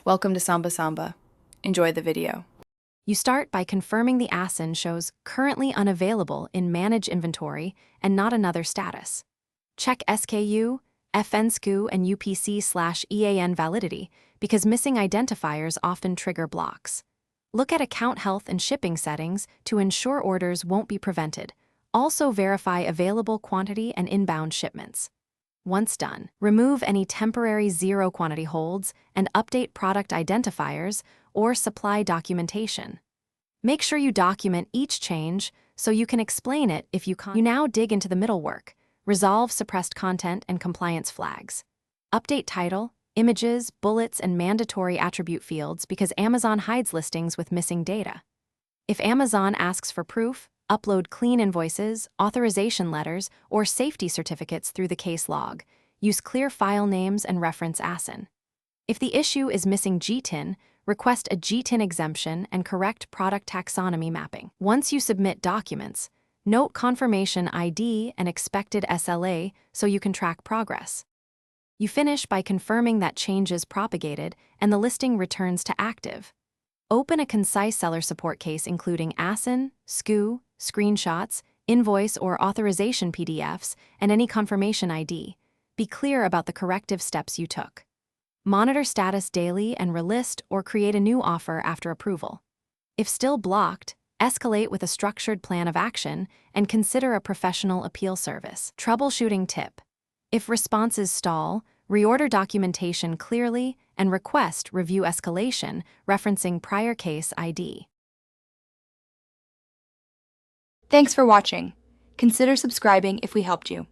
Welcome to Samba Samba. Enjoy the video. You start by confirming the ASIN shows currently unavailable in Manage Inventory and not another status. Check SKU, FNSKU, and UPC/EAN validity because missing identifiers often trigger blocks. Look at account health and shipping settings to ensure orders won't be prevented. Also verify available quantity and inbound shipments. Once done, remove any temporary zero quantity holds and update product identifiers or supply documentation. Make sure you document each change so you can explain it if you now dig into the middle work, resolve suppressed content and compliance flags. Update title, images, bullets, and mandatory attribute fields because Amazon hides listings with missing data. If Amazon asks for proof, upload clean invoices, authorization letters, or safety certificates through the case log. Use clear file names and reference ASIN. If the issue is missing GTIN, request a GTIN exemption and correct product taxonomy mapping. Once you submit documents, note confirmation ID and expected SLA so you can track progress. You finish by confirming that changes propagated and the listing returns to active. Open a concise seller support case including ASIN, SKU, screenshots, invoice or authorization PDFs, and any confirmation ID. Be clear about the corrective steps you took. Monitor status daily and relist or create a new offer after approval. If still blocked, escalate with a structured plan of action and consider a professional appeal service. Troubleshooting tip: if responses stall, reorder documentation clearly and request review escalation, referencing prior case ID. Thanks for watching. Consider subscribing if we helped you.